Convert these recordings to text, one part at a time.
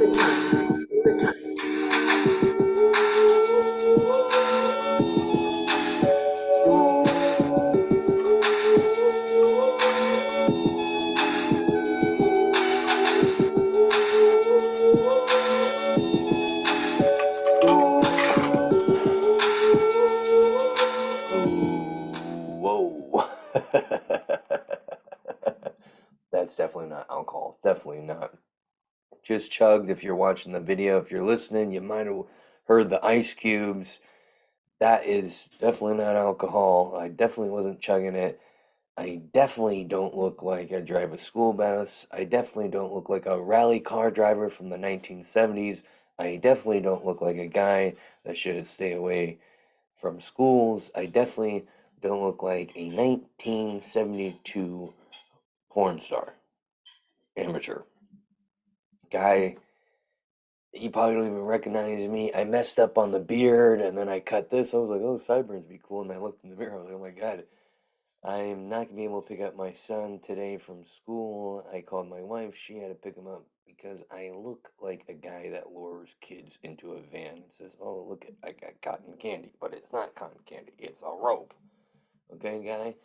Good time. Good time. Whoa. That's definitely not alcohol. Definitely not. Just chugged. If you're watching the video, if you're listening, you might have heard the ice cubes. That is definitely not alcohol. I definitely wasn't chugging it. I definitely don't look like I drive a school bus. I definitely don't look like a rally car driver from the 1970s. I definitely don't look like a guy that should stay away from schools. I definitely don't look like a 1972 porn star, amateur guy. You probably don't even recognize me. I messed up on the beard and then I cut this. I was like, oh, sideburns be cool. And I looked in the mirror. I was like, oh my God, I'm not gonna be able to pick up my son today from school. I called my wife. She had to pick him up because I look like a guy that lures kids into a van and says, oh, look, I got cotton candy. But it's not cotton candy, it's a rope. Okay, guy?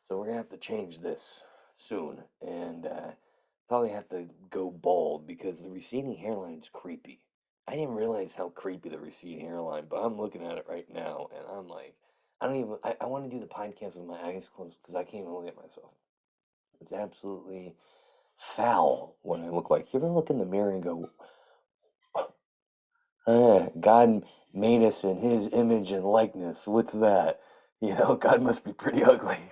So we're gonna have to change this soon, and probably have to go bald because the receding hairline's creepy. I didn't realize how creepy the receding hairline, but I'm looking at it right now, and I'm like, I don't even. I want to do the podcast with my eyes closed because I can't even look at myself. It's absolutely foul what I look like. You ever look in the mirror and go, God made us in His image and likeness. What's that? You know, God must be pretty ugly.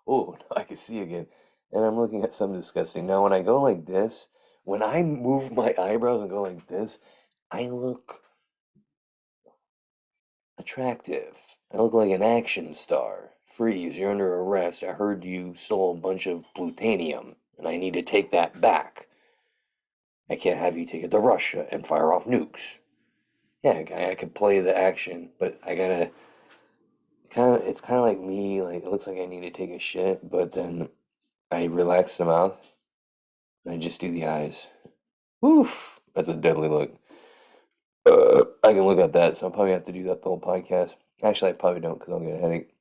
Oh, I can see again. And I'm looking at something disgusting. Now, when I go like this, when I move my eyebrows and go like this, I look attractive. I look like an action star. Freeze, you're under arrest. I heard you stole a bunch of plutonium, and I need to take that back. I can't have you take it to Russia and fire off nukes. Yeah, guy, I could play the action, but I gotta it's kind of like me, like it looks like I need to take a shit, but then I relax the mouth and I just do the eyes. Woof, that's a deadly look. I can look at that, so I'll probably have to do that the whole podcast. Actually, I probably don't because I'll get a headache.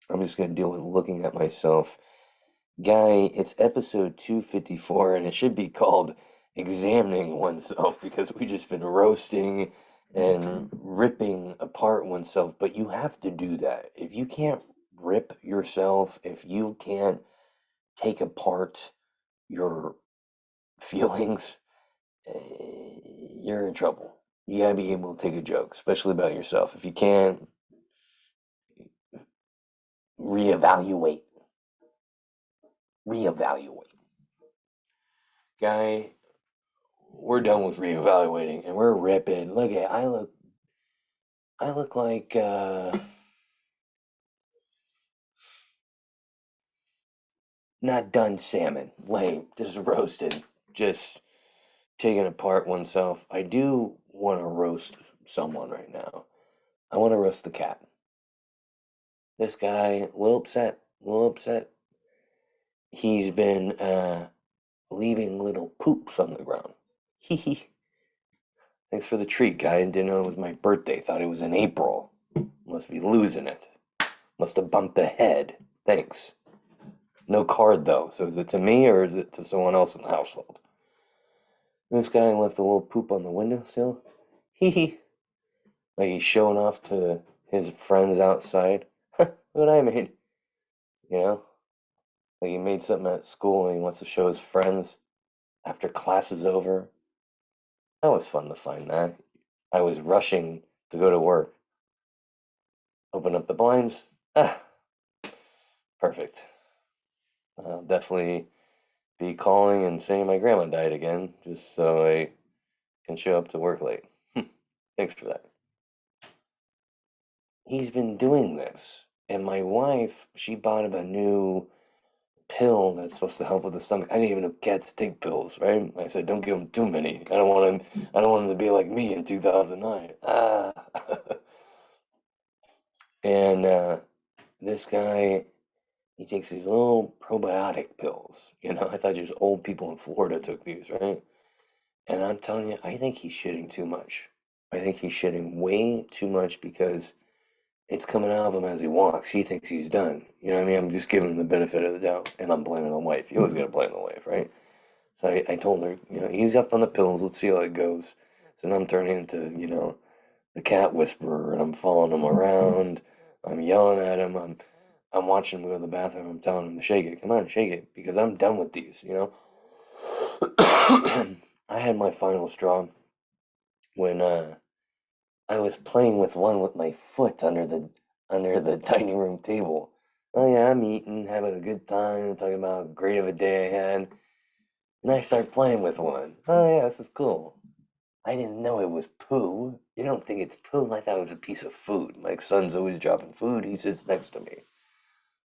I'm just gonna deal with looking at myself. Guy, it's episode 254, and it should be called Examining Oneself because we just been roasting and ripping apart oneself. But you have to do that. If you can't rip yourself, if you can't take apart your feelings, you're in trouble. You gotta be able to take a joke, especially about yourself. If you can't, reevaluate. Reevaluate. Guy, we're done with reevaluating and we're ripping. Look at I look like not done salmon. Lame. Just roasted. Just taking apart oneself. I do want to roast someone right now. I want to roast the cat. This guy, a little upset. A little upset. He's been leaving little poops on the ground. Hee hee. Thanks for the treat, guy. I didn't know it was my birthday. Thought it was in April. Must be losing it. Must have bumped the head. Thanks. No card though. So is it to me or is it to someone else in the household? This guy left a little poop on the windowsill. Hee hee. Like he's showing off to his friends outside. What I made. You know? Like he made something at school and he wants to show his friends after class is over. That was fun to find that. I was rushing to go to work. Open up the blinds. Ah, perfect. I'll definitely be calling and saying my grandma died again, just so I can show up to work late. Thanks for that. He's been doing this, and my wife, she bought him a new pill that's supposed to help with the stomach. I didn't even know cats take pills, right? I said, don't give him too many. I don't want him. I don't want him to be like me in 2009. Ah, and this guy, he takes these little probiotic pills. I thought just old people in Florida took these, right? And I'm telling you, I think he's shitting too much. I think he's shitting way too much because it's coming out of him as he walks. He thinks he's done. You know what I mean? I'm just giving him the benefit of the doubt, and I'm blaming the wife. You always got to blame the wife, right? So I told her, ease up on the pills. Let's see how it goes. So now I'm turning into, the cat whisperer, and I'm following him around. I'm yelling at him. I'm watching him go to the bathroom. I'm telling him to shake it. Come on, shake it, because I'm done with these. I had my final straw when I was playing with one with my foot under the dining room table. Oh yeah, I'm eating, having a good time, talking about how great of a day I had. And I start playing with one. Oh yeah, this is cool. I didn't know it was poo. You don't think it's poo? I thought it was a piece of food. My son's always dropping food. He sits next to me,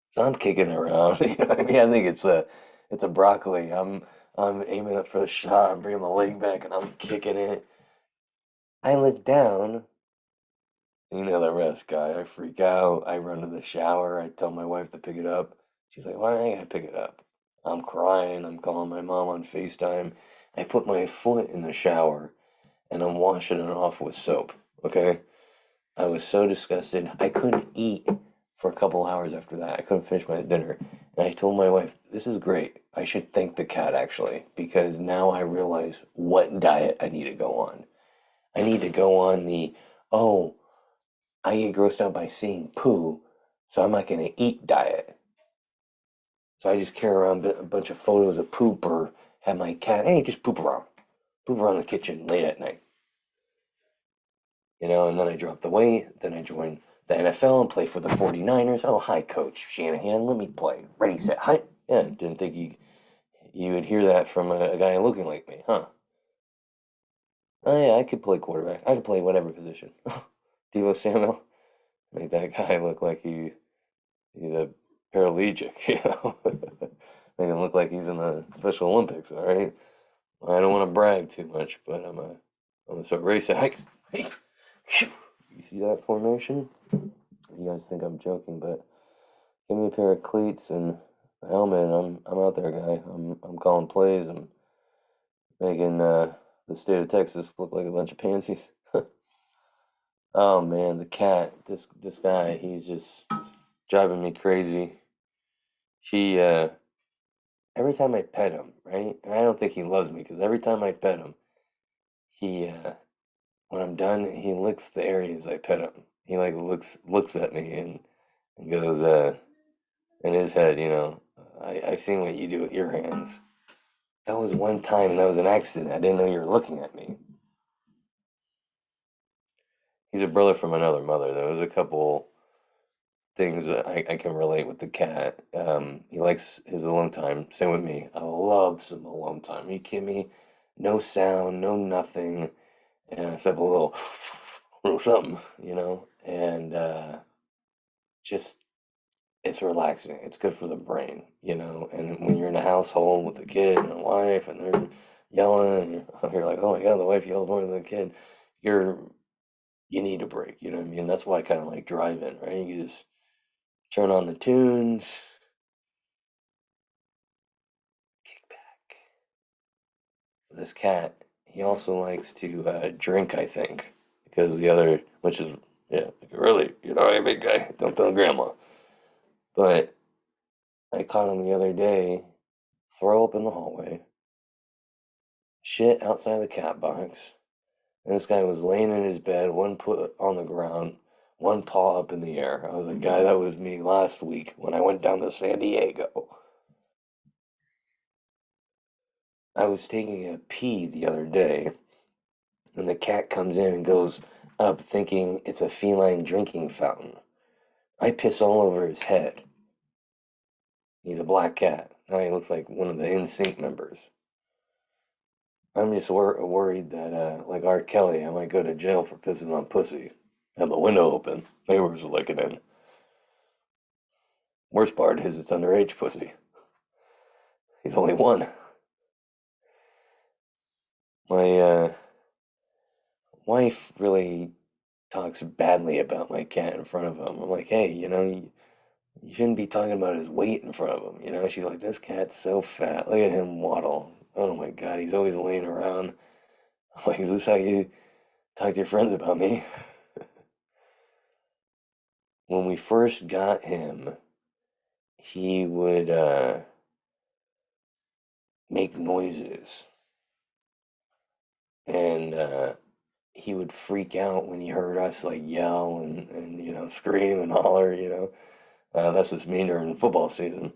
so I'm kicking around. You know what I mean? I think it's a broccoli. I'm aiming up for the shot. I'm bringing my leg back and I'm kicking it. I look down. You know the rest, guy. I freak out. I run to the shower. I tell my wife to pick it up. She's like, "Why ain't I pick it up?" I'm crying. I'm calling my mom on FaceTime. I put my foot in the shower and I'm washing it off with soap. Okay? I was so disgusted. I couldn't eat for a couple hours after that. I couldn't finish my dinner. And I told my wife, "This is great. I should thank the cat actually, because now I realize what diet I need to go on. I need to go on oh, I get grossed out by seeing poo, so I'm not going to eat diet." So I just carry around a bunch of photos of poop or have my cat, hey, just poop around the kitchen late at night. And then I drop the weight, then I join the NFL and play for the 49ers. Oh, hi, Coach Shanahan, let me play. Ready, set, hi. Yeah, didn't think you would hear that from a guy looking like me, huh? Oh, yeah, I could play quarterback. I could play whatever position. Devo Samuel, make that guy look like he's a paraplegic, Make him look like he's in the Special Olympics, all right? I don't want to brag too much, but I'm a sort of racer. Hey, you see that formation? You guys think I'm joking, but give me a pair of cleats and a helmet. I'm out there, guy. I'm calling plays. I'm making the state of Texas look like a bunch of pansies. Oh man, the cat. This guy. He's just driving me crazy. He every time I pet him, right? And I don't think he loves me because every time I pet him, he when I'm done, he licks the areas I pet him. He like looks at me and goes in his head, I've seen what you do with your hands. That was one time, and that was an accident. I didn't know you were looking at me. He's a brother from another mother. There was a couple things that I can relate with the cat. He likes his alone time. Same with me. I love some alone time. Are you kidding me? No sound, no nothing, except a little something, and just it's relaxing. It's good for the brain. And when you're in a household with a kid and a wife, and they're yelling, and you're like, oh my god, the wife yells more than the kid. You're you need a break. You know what I mean? That's why I kind of like driving, right? You just turn on the tunes, kick back. This cat, he also likes to drink, I think, because the other, which is yeah, like, really, hey, big guy, don't tell grandma. But I caught him the other day throw up in the hallway, shit outside the cat box, and this guy was laying in his bed, one foot on the ground, one paw up in the air. I was like, guy, that was me last week when I went down to San Diego. I was taking a pee the other day, and the cat comes in and goes up thinking it's a feline drinking fountain. I piss all over his head. He's a black cat. Now he looks like one of the NSYNC members. I'm just worried that, like R. Kelly, I might go to jail for pissing on pussy. Have the window open. Neighbors are looking in. Worst part is it's underage pussy. He's only one. My wife really talks badly about my cat in front of him. I'm like, hey, You shouldn't be talking about his weight in front of him. You know, she's like, this cat's so fat. Look at him waddle. Oh my God, he's always laying around. I'm like, is this how you talk to your friends about me? When we first got him, he would make noises and he would freak out when he heard us like yell and scream and holler, that's just me during football season.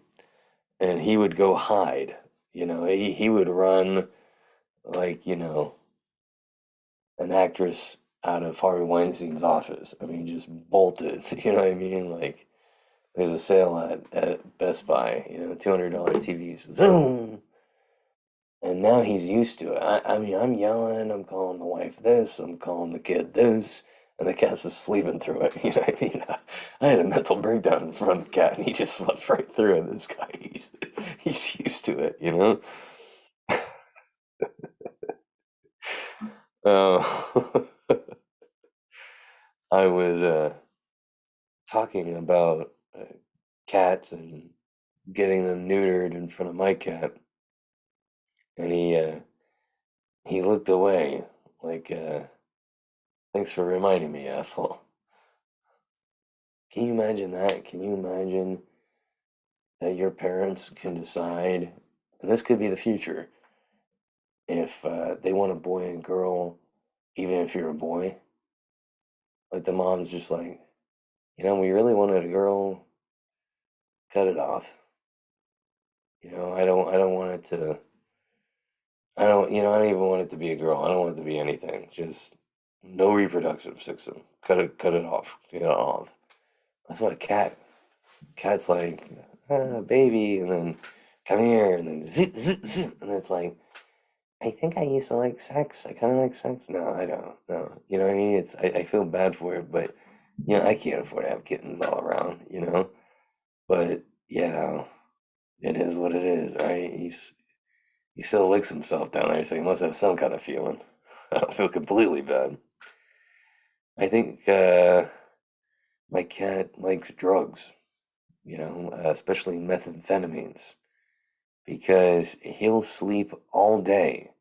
And he would go hide, he would run like, an actress out of Harvey Weinstein's office. I mean, just bolted, you know what I mean? Like, there's a sale at Best Buy, $200 TVs, zoom! And now he's used to it. I mean, I'm yelling, I'm calling the wife this, I'm calling the kid this, and the cat's just sleeping through it. You know what I mean? I had a mental breakdown in front of the cat, and he just slept right through it. This guy, he's used to it, you know? Uh, I was talking about cats and getting them neutered in front of my cat, and he looked away like, thanks for reminding me, asshole. Can you imagine that? Can you imagine that your parents can decide, and this could be the future, if they want a boy and girl, even if you're a boy, like the mom's just like, we really wanted a girl, cut it off. I don't want it to, I don't even want it to be a girl. I don't want it to be anything. Just no reproduction system. Cut it off. Get it off. That's what a cat's like, baby, and then come here, and then zit, zit, zit, and it's like, I think I used to like sex. I kind of like sex. No, I don't. No, you know what I mean? I feel bad for it, but I can't afford to have kittens all around, But it is what it is, right? He still licks himself down there, so he must have some kind of feeling. I don't feel completely bad. I think my cat likes drugs, especially methamphetamines, because he'll sleep all day,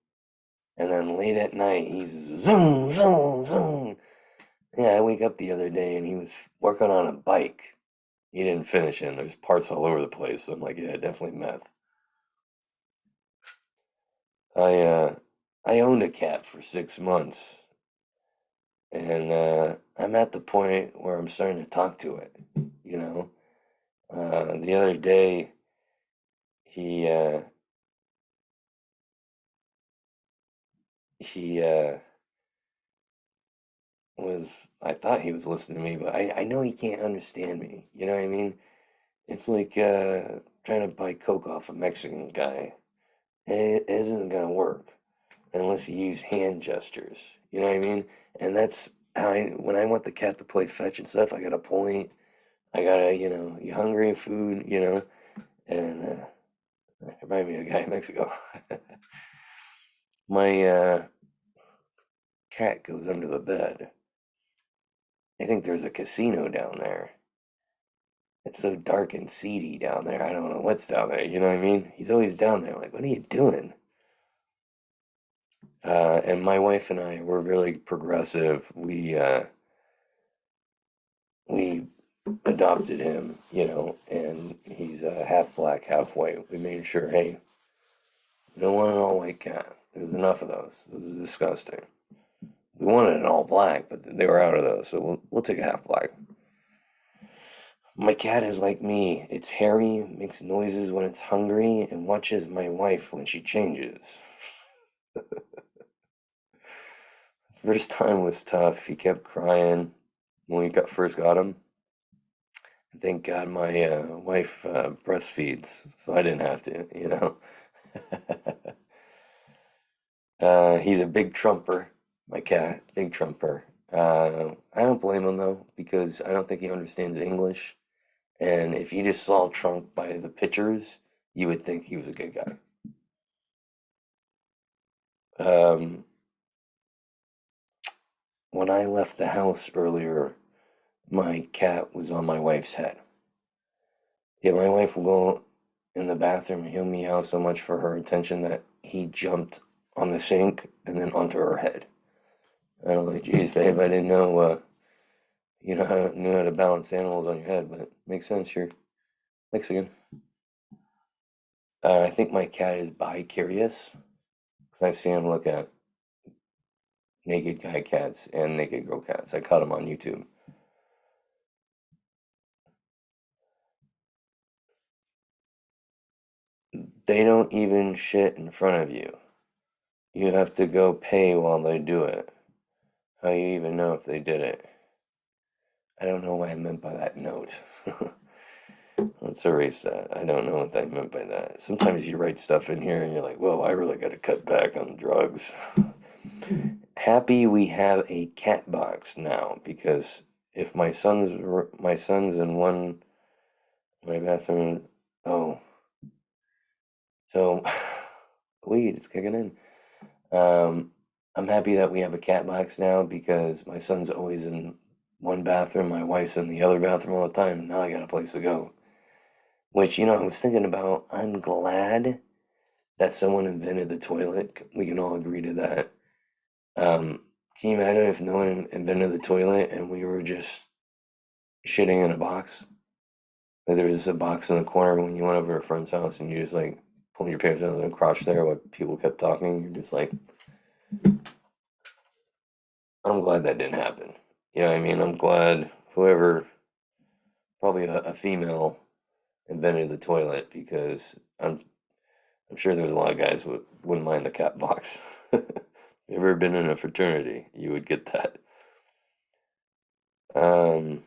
and then late at night he's zoom, zoom, zoom. Yeah, I wake up the other day and he was working on a bike. He didn't finish it, and there's parts all over the place. So I'm like, yeah, definitely meth. I uh, I owned a cat for 6 months, and I'm at the point where I'm starting to talk to it. You know, the other day he uh, he was. I thought he was listening to me, but I know he can't understand me. You know what I mean? It's like trying to buy coke off a Mexican guy. It isn't gonna work unless you use hand gestures. You know what I mean? And that's how when I want the cat to play fetch and stuff, I gotta point. I gotta, you hungry, food, and remind me of a guy in Mexico. My cat goes under the bed. I think there's a casino down there. It's so dark and seedy down there. I don't know what's down there. You know what I mean? He's always down there. Like, what are you doing? And my wife and I, we're really progressive. We adopted him, and he's half black, half white. We made sure, hey, we don't want an all white cat. There's enough of those. Those are disgusting. We wanted an all black, but they were out of those, so we'll take a half black. My cat is like me. It's hairy, makes noises when it's hungry, and watches my wife when she changes. First time was tough. He kept crying when we first got him. Thank God my wife breastfeeds, so I didn't have to. He's a big trumper, my cat, big trumper. I don't blame him though, because I don't think he understands English. And if you just saw Trump by the pictures, you would think he was a good guy. Um, when I left the house earlier, my cat was on my wife's head. Yeah, my wife will go in the bathroom and he'll meow so much for her attention that he jumped on the sink and then onto her head. And I'm like, geez, babe, I didn't know you know how knew how to balance animals on your head, but makes sense. You're Mexican. I think my cat is bi-curious because I've seen him look at naked guy cats and naked girl cats. I caught him on YouTube. They don't even shit in front of you. You have to go pay while they do it. How you even know if they did it? I don't know what I meant by that note. Let's erase that. I don't know what I meant by that. Sometimes you write stuff in here and you're like, whoa, I really got to cut back on drugs. Happy we have a cat box now because if my son's in one my bathroom. Oh, so weed, it's kicking in. I'm happy that we have a cat box now because my son's always in one bathroom, my wife's in the other bathroom all the time. Now I got a place to go. Which, I was thinking about, I'm glad that someone invented the toilet. We can all agree to that. Can you imagine if no one invented the toilet and we were just shitting in a box? Like there was just a box in the corner when you went over to a friend's house and you just like pulled your pants down and crotch there while people kept talking. You're just like, I'm glad that didn't happen. You know what I mean? I'm glad whoever, probably a female, invented the toilet because I'm sure there's a lot of guys who wouldn't mind the cat box. You ever been in a fraternity, you would get that. Um,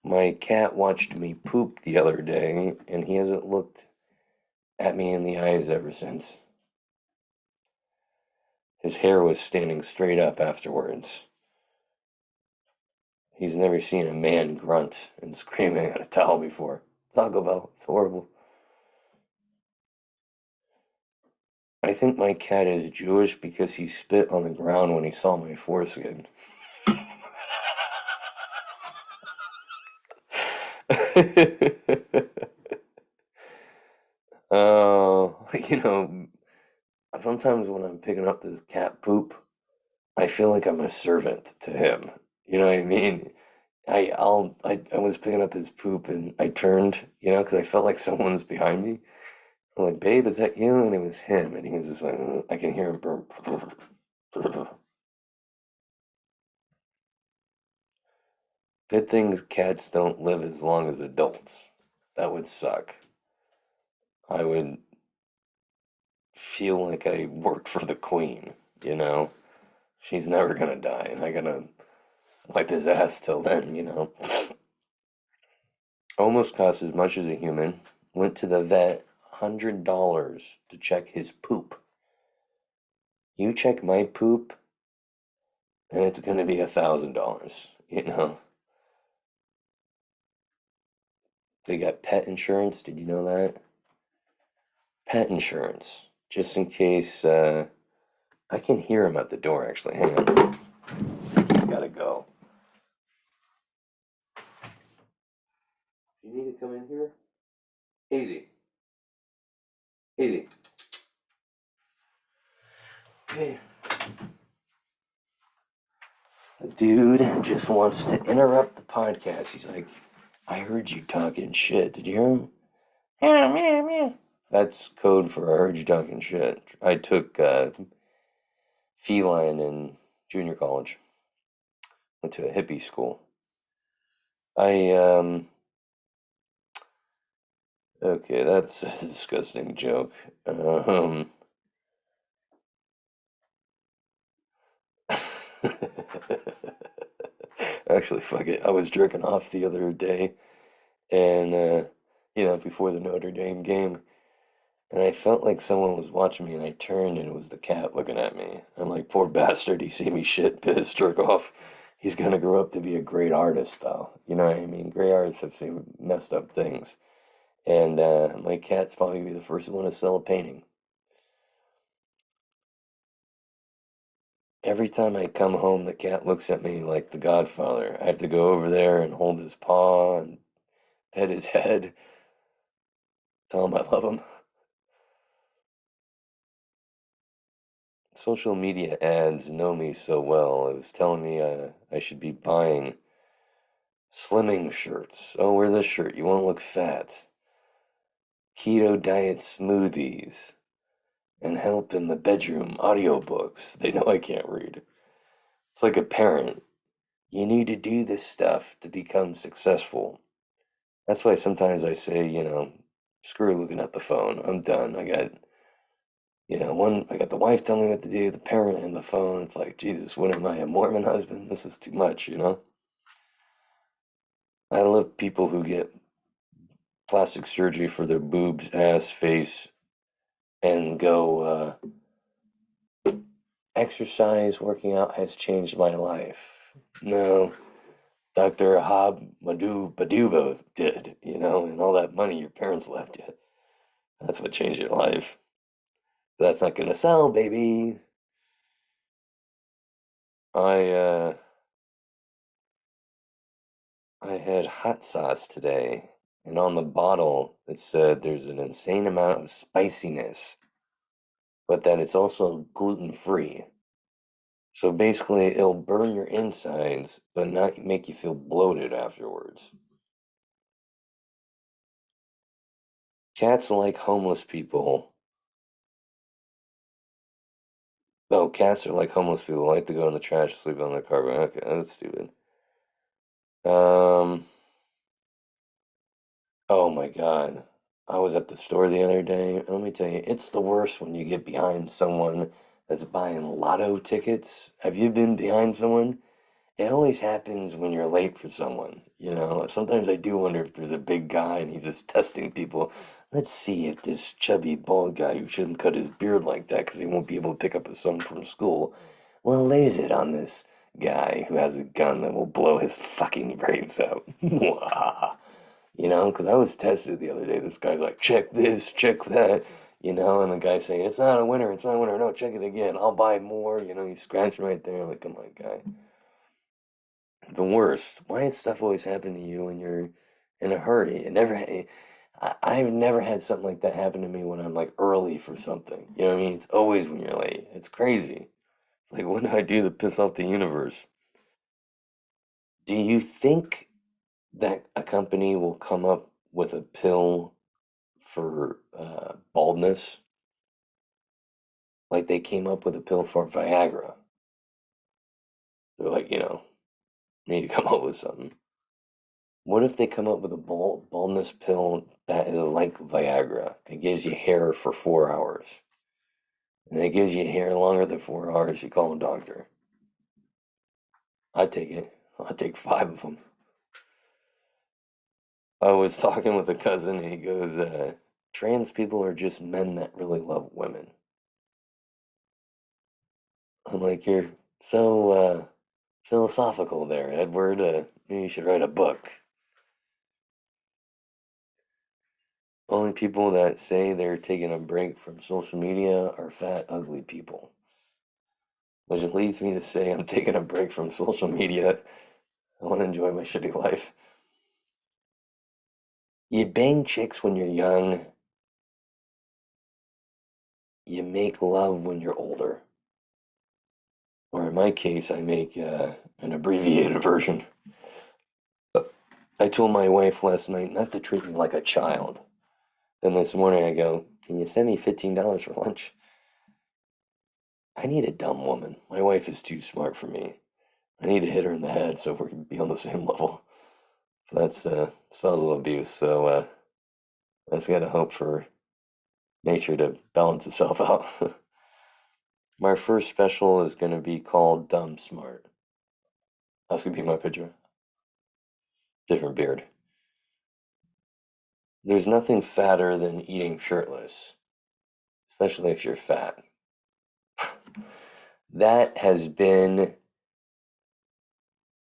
my cat watched me poop the other day, and he hasn't looked at me in the eyes ever since. His hair was standing straight up afterwards. He's never seen a man grunt and screaming at a towel before. Taco Bell, it's horrible. I think my cat is Jewish because he spit on the ground when he saw my foreskin. Oh, sometimes when I'm picking up this cat poop, I feel like I'm a servant to him. You know what I mean? I was picking up his poop and I turned, because I felt like someone was behind me. I'm like, babe, is that you? And it was him, and he was just like, I can hear him burp. Good things cats don't live as long as adults. That would suck. I would feel like I worked for the queen, you know? She's never gonna die, and I gotta wipe his ass till then. Almost cost as much as a human. Went to the vet, $100 to check his poop. You check my poop, and it's gonna be $1,000. They got pet insurance. Did you know that? Pet insurance, just in case. I can hear him at the door. Actually, hang on. He's gotta go. You need to come in here, Hazy. Hazy. Hey. A dude just wants to interrupt the podcast. He's like, I heard you talking shit. Did you hear him? Yeah, yeah, yeah. That's code for I heard you talking shit. I took feline in junior college. Went to a hippie school. I Okay, that's a disgusting joke. Actually, fuck it. I was jerking off the other day, and before the Notre Dame game, and I felt like someone was watching me, and I turned, and it was the cat looking at me. I'm like, poor bastard. He see me shit, piss, jerk off. He's gonna grow up to be a great artist, though. You know what I mean? Great artists have seen messed up things, and my cat's probably be the first one to sell a painting. Every time I come home, the cat looks at me like the Godfather. I have to go over there and hold his paw and pet his head, tell him I love him. Social media ads know me so well. It was telling me I should be buying slimming shirts. Oh, wear this shirt. You won't look fat. Keto diet smoothies and help in the bedroom audiobooks. They know I can't read. It's like a parent. You need to do this stuff to become successful. That's why sometimes I say, screw looking at the phone. I'm done. I got the wife telling me what to do, the parent and the phone. It's like, Jesus, what am I, a Mormon husband? This is too much. I love people who get plastic surgery for their boobs, ass, face, and go, exercise, working out has changed my life. No, Dr. Hab Madhu Baduba did, and all that money your parents left you. That's what changed your life. But that's not gonna sell, baby. I I had hot sauce today, and on the bottle it said there's an insane amount of spiciness, but that it's also gluten free. So basically, it'll burn your insides, but not make you feel bloated afterwards. Cats like homeless people. Oh, cats are like homeless people, like to go in the trash, sleep on their carpet. Okay, that's stupid. Um, oh my God. I was at the store the other day. Let me tell you, it's the worst when you get behind someone that's buying lotto tickets. Have you been behind someone? It always happens when you're late for someone. Sometimes I do wonder if there's a big guy and he's just testing people. Let's see if this chubby bald guy who shouldn't cut his beard like that because he won't be able to pick up his son from school, well, lays it on this guy who has a gun that will blow his fucking brains out. Because I was tested the other day. This guy's like, check this, check that, and the guy's saying, it's not a winner, it's not a winner. No, check it again. I'll buy more. He's scratching right there. Like, come on, guy. The worst. Why does stuff always happen to you when you're in a hurry? I've never had something like that happen to me when I'm like early for something. You know what I mean? It's always when you're late. It's crazy. It's like, what do I do to piss off the universe? Do you think that a company will come up with a pill for baldness? Like they came up with a pill for Viagra. They're like, need to come up with something. What if they come up with a baldness pill that is like Viagra? It gives you hair for 4 hours. And it gives you hair longer than 4 hours. You call a doctor. I'd take it. I'd take 5 of them. I was talking with a cousin and he goes, trans people are just men that really love women. I'm like, you're so philosophical there, Edward. Maybe you should write a book. Only people that say they're taking a break from social media are fat, ugly people. Which leads me to say I'm taking a break from social media. I want to enjoy my shitty life. You bang chicks when you're young, you make love when you're older. Or in my case, I make an abbreviated version. I told my wife last night not to treat me like a child. Then this morning I go, can you send me $15 for lunch? I need a dumb woman. My wife is too smart for me. I need to hit her in the head so we can be on the same level. So that's spousal abuse. So I just gotta hope for nature to balance itself out. My first special is gonna be called Dumb Smart. That's gonna be my picture. Different beard. There's nothing fatter than eating shirtless, especially if you're fat. That has been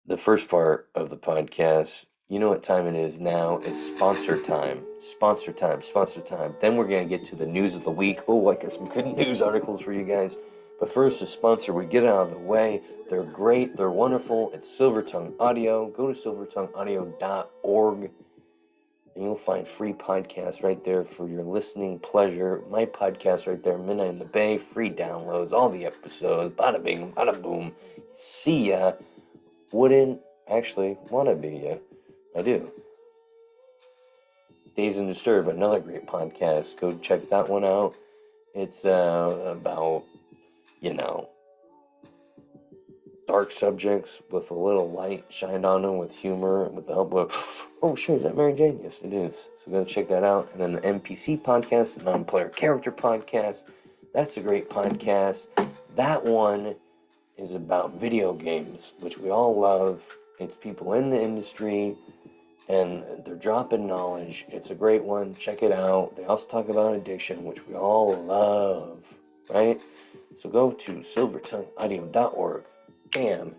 the first part of the podcast. You know what time it is now? It's sponsor time. Sponsor time. Sponsor time. Then we're going to get to the news of the week. Oh, I got some good news articles for you guys. But first, the sponsor, we get out of the way. They're great. They're wonderful. It's Silver Tongue Audio. Go to silvertongueaudio.org and you'll find free podcasts right there for your listening pleasure. My podcast right there, Midnight in the Bay, free downloads, all the episodes, bada bing, bada boom. See ya. Wouldn't actually want to be ya. I do. Dazed and Disturbed, another great podcast. Go check that one out. It's about, you know, dark subjects with a little light shined on them with humor, with the help of, oh shit, is that Mary Jane? Yes, it is. So go check that out. And then the NPC podcast, the Non-Player Character podcast, that's a great podcast. That one is about video games, which we all love. It's people in the industry, and they're dropping knowledge. It's a great one. Check it out. They also talk about addiction, which we all love, right? So go to silvertongueaudio.org. Bam.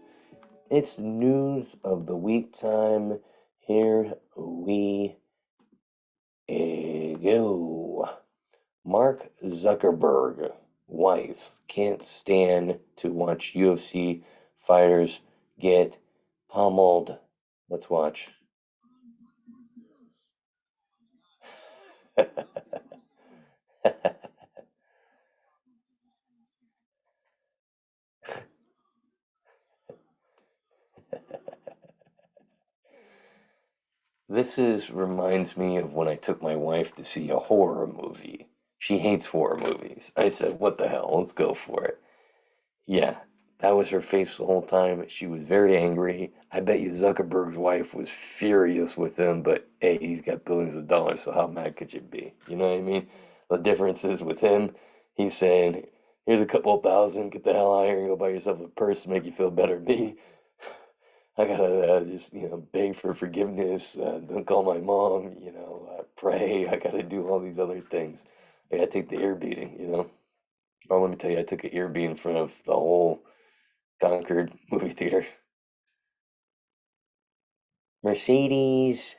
It's news of the week time. Here we go. Mark Zuckerberg, wife, can't stand to watch UFC fighters get pummeled. Let's watch. Reminds me of when I took my wife to see a horror movie. She hates horror movies. I said, "What the hell? Let's go for it." Yeah, that was her face the whole time. She was very angry. I bet you Zuckerberg's wife was furious with him, but hey, he's got billions of dollars, so how mad could you be? You know what I mean? The difference is with him, he's saying, "Here's a couple of thousand, get the hell out of here and go buy yourself a purse to make you feel better." Me, I gotta just, beg for forgiveness, don't call my mom, pray. I gotta do all these other things. I gotta take the ear beating. Oh, let me tell you, I took an ear beat in front of the whole Concord movie theater. Mercedes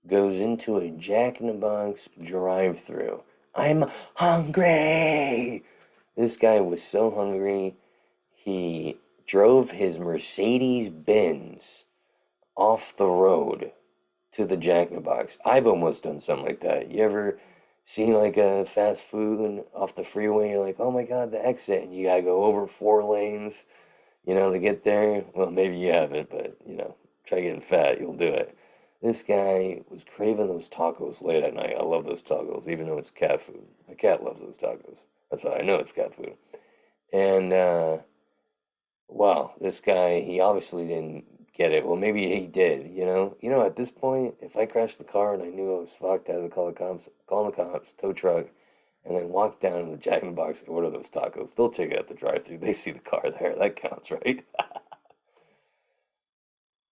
goes into a Jack in the Box drive-through. I'm hungry. This guy was so hungry, he drove his Mercedes Benz off the road to the Jack in the Box. I've almost done something like that. You ever seen like a fast food off the freeway? You're like, oh my God, the exit, and you gotta go over 4 lanes, to get there. Well, maybe you haven't, but try getting fat, you'll do it. This guy was craving those tacos late at night. I love those tacos, even though it's cat food. My cat loves those tacos. That's how I know it's cat food. And wow, this guy, he obviously didn't get it. Well, maybe he did. At this point, if I crashed the car and I knew I was fucked, I had to call the cops, tow truck, and then walk down to the Jack in the Box and order those tacos. They'll check it at the drive-thru. They see the car there. That counts, right?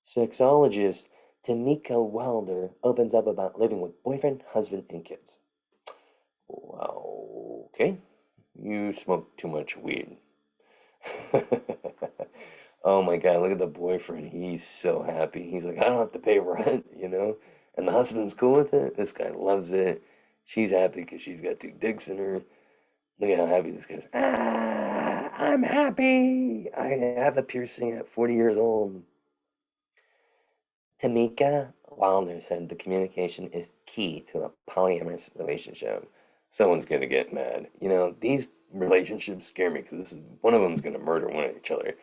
Sexologist Tamika Wilder opens up about living with boyfriend, husband, and kids. Wow, okay. You smoke too much weed. Oh my God, look at the boyfriend. He's so happy. He's like, I don't have to pay rent. And the husband's cool with it. This guy loves it. She's happy because she's got 2 dicks in her. Look at how happy this guy's. Ah, I'm happy. I have a piercing at 40 years old. Tamika Wilder said the communication is key to a polyamorous relationship. Someone's gonna get mad. These relationships scare me because one of them's gonna murder one of each other.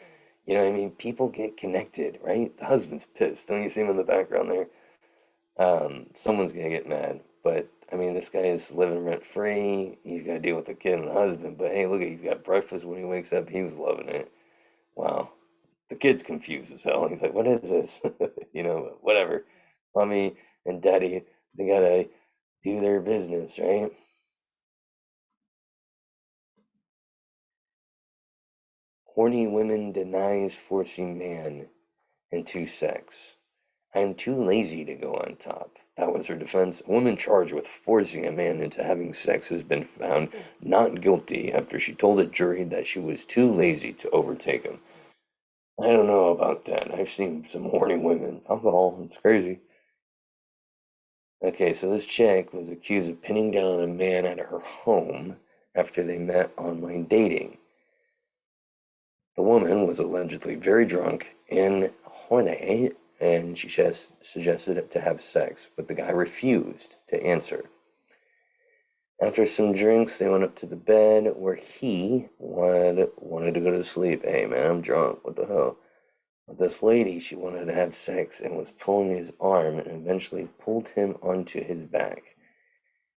You know what I mean? People get connected, right? The husband's pissed. Don't you see him in the background there? Someone's gonna get mad. But I mean, this guy is living rent free. He's got to deal with the kid and the husband. But hey, look, he's got breakfast when he wakes up. He was loving it. Wow. The kid's confused as hell. He's like, "What is this?" Whatever. Mommy and daddy, they gotta do their business, right? Horny women denies forcing man into sex. I'm too lazy to go on top. That was her defense. A woman charged with forcing a man into having sex has been found not guilty after she told a jury that she was too lazy to overtake him. I don't know about that. I've seen some horny women. Alcohol, it's crazy. Okay, so this chick was accused of pinning down a man at her home after they met online dating. The woman was allegedly very drunk and horny, and she just suggested to have sex, but the guy refused to answer. After some drinks, they went up to the bed where he wanted to go to sleep. Hey man, I'm drunk. What the hell? But this lady, she wanted to have sex and was pulling his arm and eventually pulled him onto his back.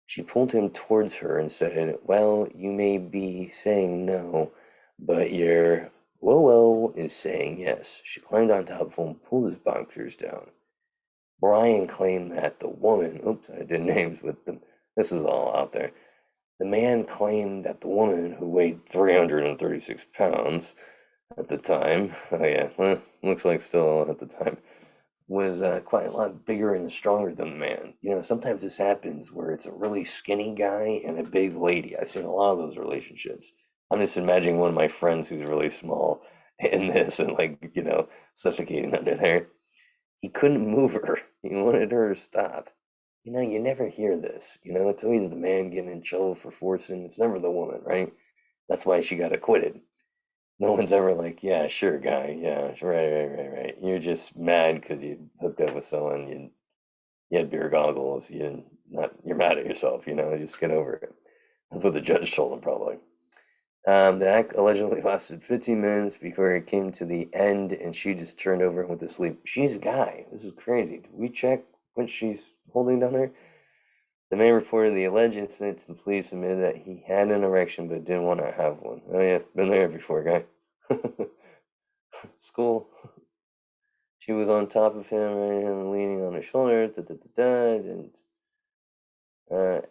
She pulled him towards her and said, well, you may be saying no, but your whoa is saying yes. She climbed on top of him, pulled his boxers down. Brian claimed that the woman, oops, I did names with them. This is all out there. The man claimed that the woman, who weighed 336 pounds at the time, oh yeah, well, looks like still at the time, was quite a lot bigger and stronger than the man. You know, sometimes this happens where it's a really skinny guy and a big lady. I've seen a lot of those relationships. I'm just imagining one of my friends who's really small in this and like, suffocating under there. He couldn't move her. He wanted her to stop. You know, you never hear this. You know, it's always the man getting in trouble for forcing. It's never the woman, right? That's why she got acquitted. No one's ever like, yeah, sure, guy. Yeah, right. You're just mad because you hooked up with someone. You had beer goggles. You're mad at yourself. Just get over it. That's what the judge told him, probably. The act allegedly lasted 15 minutes before it came to the end, and she just turned over and went to sleep. She's a guy. This is crazy. Did we check what she's holding down there? The man reported the alleged incident to the police, admitted that he had an erection but didn't want to have one. Oh yeah, been there before, guy. School. She was on top of him, right, him leaning on her shoulder. And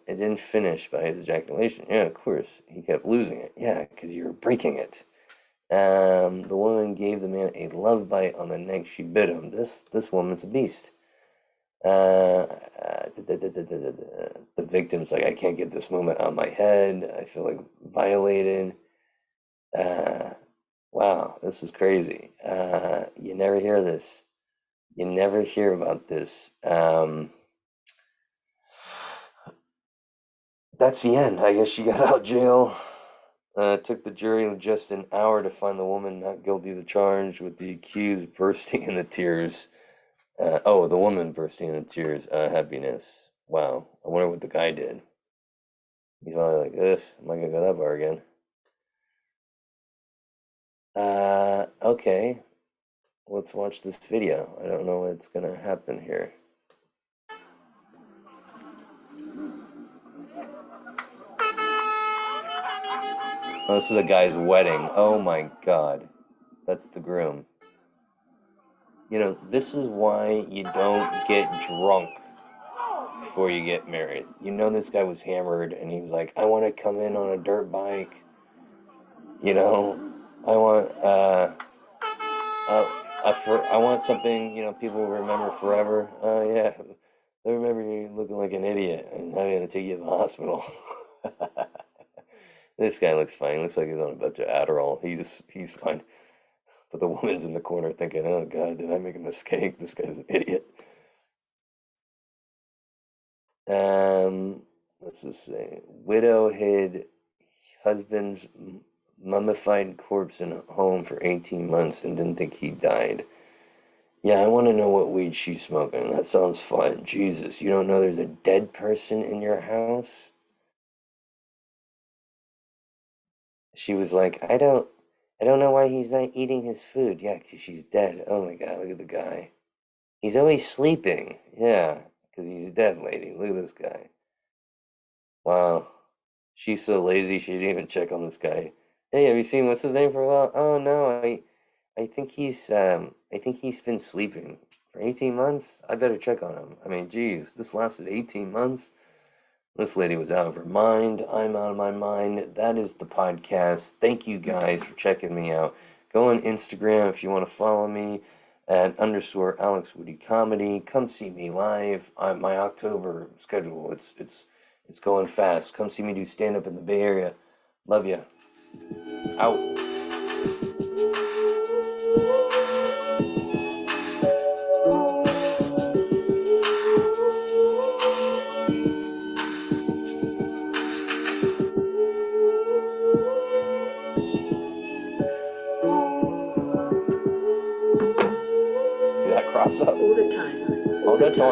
it didn't finish by his ejaculation. Yeah, of course. He kept losing it. Yeah, because you're breaking it. The woman gave the man a love bite on the neck. She bit him. This woman's a beast. The victim's like, I can't get this moment out of my head. I feel like violated. Wow, this is crazy. You never hear this. You never hear about this. That's the end. I guess she got out of jail. It took the jury just an hour to find the woman not guilty of the charge, with the accused bursting into tears. The woman bursting into tears. Happiness. Wow. I wonder what the guy did. He's probably like, ugh, am I gonna go that far again? Okay. Let's watch this video. I don't know what's gonna happen here. Oh, this is a guy's wedding. Oh my God. That's the groom. This is why you don't get drunk before you get married. This guy was hammered and he was like, I want to come in on a dirt bike. I want, I want something, people will remember forever. Oh, yeah. They remember you looking like an idiot and having to take you to the hospital. This guy looks fine. Looks like he's on a bunch of Adderall. He's fine. But the woman's in the corner thinking, oh God, did I make a mistake? This guy's an idiot. What's this say? Widow hid husband's mummified corpse in a home for 18 months and didn't think he died. Yeah, I want to know what weed she's smoking. That sounds fun. Jesus, you don't know there's a dead person in your house? She was like, I don't know why he's not eating his food. Yeah, 'cause she's dead. Oh my God, look at the guy. He's always sleeping. Yeah, 'cause he's dead, lady. Look at this guy. Wow. She's so lazy she didn't even check on this guy. Hey, have you seen what's his name for a while? Oh no, I think he's been sleeping for 18 months. I better check on him. I mean, geez, this lasted 18 months. This lady was out of her mind. I'm out of my mind. That is the podcast. Thank you guys for checking me out. Go on Instagram if you want to follow me at _AlexWoodyComedy. Come see me live. My October schedule. It's going fast. Come see me do stand up in the Bay Area. Love ya. Out. all the time.